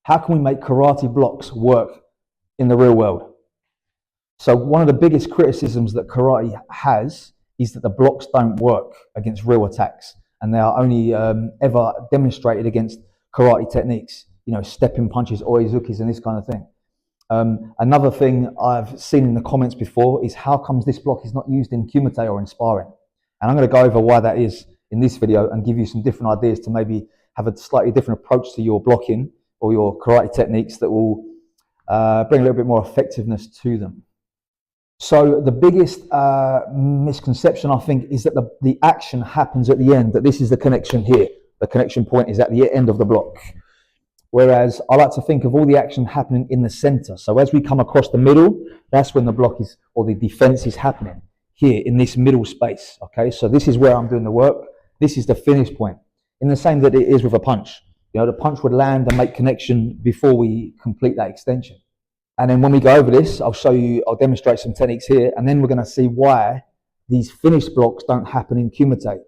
How can we make karate blocks work in the real world? So one of the biggest criticisms that karate has is that the blocks don't work against real attacks, and they are only ever demonstrated against karate techniques, stepping punches, oizukis, and this kind of thing. Another thing I've seen in the comments before is how comes this block is not used in kumite or in sparring? And I'm going to go over why that is in this video and give you some different ideas to maybe have a slightly different approach to your blocking or your karate techniques that will bring a little bit more effectiveness to them. So the biggest misconception, I think, is that the action happens at the end, that this is the connection here. The connection point is at the end of the block. Whereas I like to think of all the action happening in the center. So as we come across the middle, that's when the block is, or the defense is happening here in this middle space. Okay, so this is where I'm doing the work. This is the finish point. In the same that it is with a punch. The punch would land and make connection before we complete that extension. And then when we go over this, I'll demonstrate some techniques here, and then we're going to see why these finished blocks don't happen in kumite,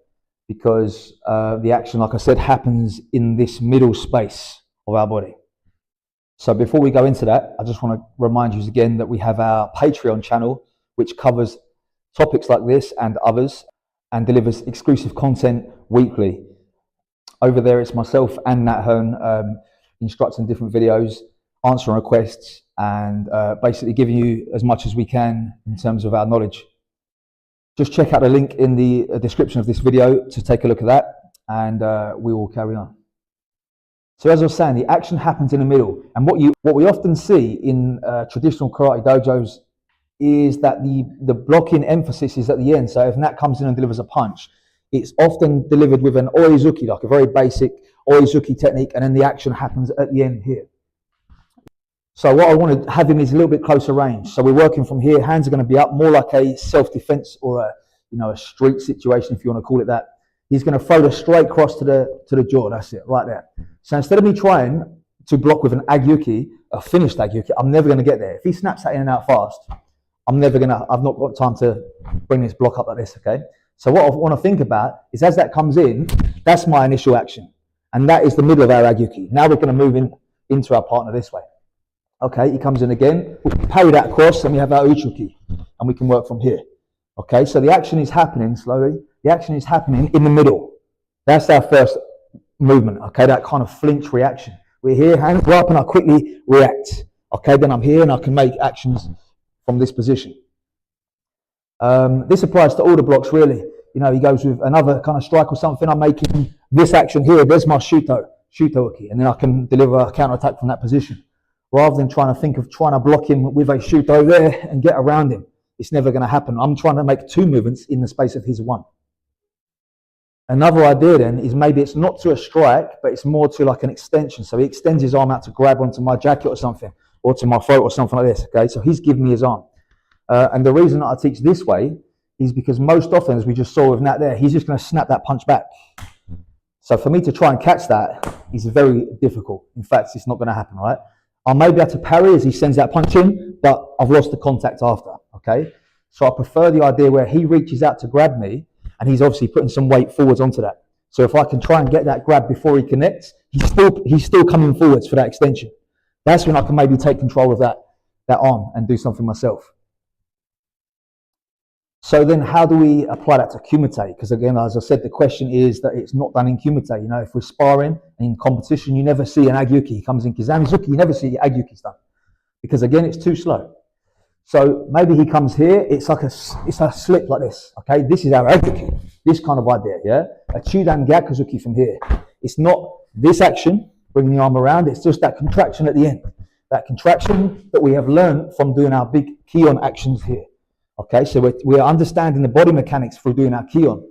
because the action, like I said, happens in this middle space of our body. So before we go into that, I just want to remind you again that we have our Patreon channel, which covers topics like this and others, and delivers exclusive content weekly. Over there, it's myself and Nat Hearn instructing different videos, answering requests, and basically giving you as much as we can in terms of our knowledge. Just check out the link in the description of this video to take a look at that, and we will carry on. So as I was saying, the action happens in the middle, and what we often see in traditional karate dojos is that the blocking emphasis is at the end. So if Nat comes in and delivers a punch, it's often delivered with an oizuki, like a very basic oizuki technique, and then the action happens at the end here. So what I want to have him is a little bit closer range. So we're working from here, hands are going to be up, more like a self-defense or a street situation, if you want to call it that. He's going to throw the straight cross to the jaw, that's it, right there. So instead of me trying to block with an agyuki, a finished agyuki, I'm never going to get there. If he snaps that in and out fast, I've not got time to bring this block up like this, okay? So what I want to think about is as that comes in, that's my initial action. And that is the middle of our agyuki. Now we're going to move into our partner this way. Okay, he comes in again, we parry that across, and we have our uchuki, and we can work from here. Okay, so the action is happening slowly. The action is happening in the middle. That's our first movement, okay, that kind of flinch reaction. We're here, hands go up, and I quickly react. Okay, then I'm here, and I can make actions from this position. This applies to all the blocks, really. He goes with another kind of strike or something. I'm making this action here. There's my shuto-uki, and then I can deliver a counter-attack from that position. Rather than trying to think of trying to block him with a shuto there and get around him. It's never going to happen. I'm trying to make two movements in the space of his one. Another idea then is maybe it's not to a strike, but it's more to like an extension. So he extends his arm out to grab onto my jacket or something, or to my throat or something like this. Okay, so he's giving me his arm. And the reason that I teach this way is because most often, as we just saw with Nat there, he's just going to snap that punch back. So for me to try and catch that is very difficult. In fact, it's not going to happen, right? I may be able to parry as he sends that punch in, but I've lost the contact after, okay? So I prefer the idea where he reaches out to grab me, and he's obviously putting some weight forwards onto that. So if I can try and get that grab before he connects, he's still coming forwards for that extension. That's when I can maybe take control of that arm and do something myself. So then how do we apply that to kumite? Because again, as I said, the question is that it's not done in kumite. If we're sparring and in competition, you never see an agyuki. He comes in Kizanzuki, you never see agyuki done. Because again, it's too slow. So maybe he comes here, it's a slip like this, okay? This is our agyuki, this kind of idea, yeah? A chudan gyakuzuki from here. It's not this action, bringing the arm around, it's just that contraction at the end. That contraction that we have learned from doing our big kion actions here. Okay, so we're understanding the body mechanics through doing our kion.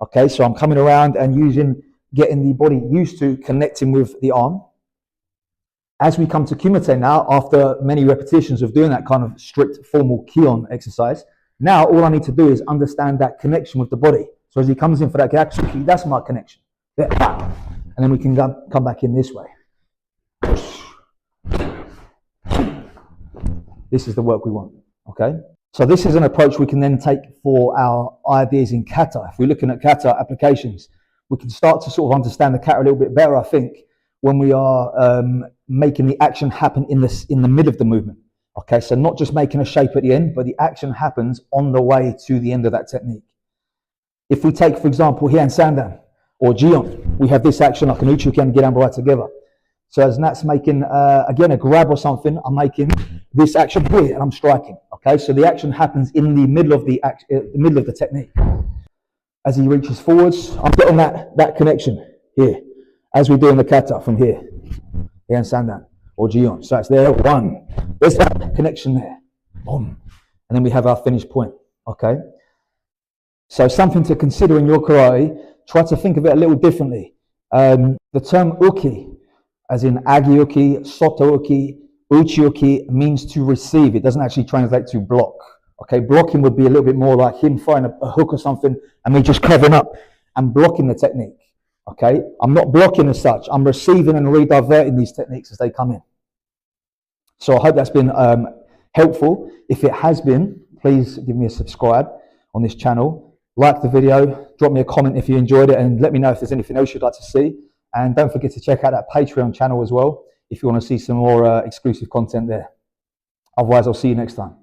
Okay, so I'm coming around and getting the body used to connecting with the arm. As we come to kumite now, after many repetitions of doing that kind of strict formal kion exercise, now all I need to do is understand that connection with the body. So as he comes in for that gyatsuki, that's my connection. There, and then we can come back in this way. This is the work we want, okay? So this is an approach we can then take for our ideas in kata. If we're looking at kata applications, we can start to sort of understand the kata a little bit better, I think, when we are making the action happen in the middle of the movement. Okay, so not just making a shape at the end, but the action happens on the way to the end of that technique. If we take, for example, Heian Sandan or Jion, we have this action like an Uchuki and Giranbo together. So as Nat's making, again, a grab or something, I'm making this action here and I'm striking. Okay, so the action happens in the middle of the technique. As he reaches forwards, I'm getting that connection here, as we do in the kata from here, Heian Sandan or Jion. So it's there, one. There's that connection there. Boom. And then we have our finish point. Okay. So something to consider in your karate, try to think of it a little differently. The term uki, as in agi uki, soto uki, uchi uki, means to receive. It doesn't actually translate to block. Okay, blocking would be a little bit more like him firing a hook or something and me just covering up and blocking the technique. Okay, I'm not blocking as such. I'm receiving and rediverting these techniques as they come in. So I hope that's been helpful. If it has been, please give me a subscribe on this channel. Like the video, drop me a comment if you enjoyed it, and let me know if there's anything else you'd like to see. And don't forget to check out that Patreon channel as well if you want to see some more exclusive content there. Otherwise, I'll see you next time.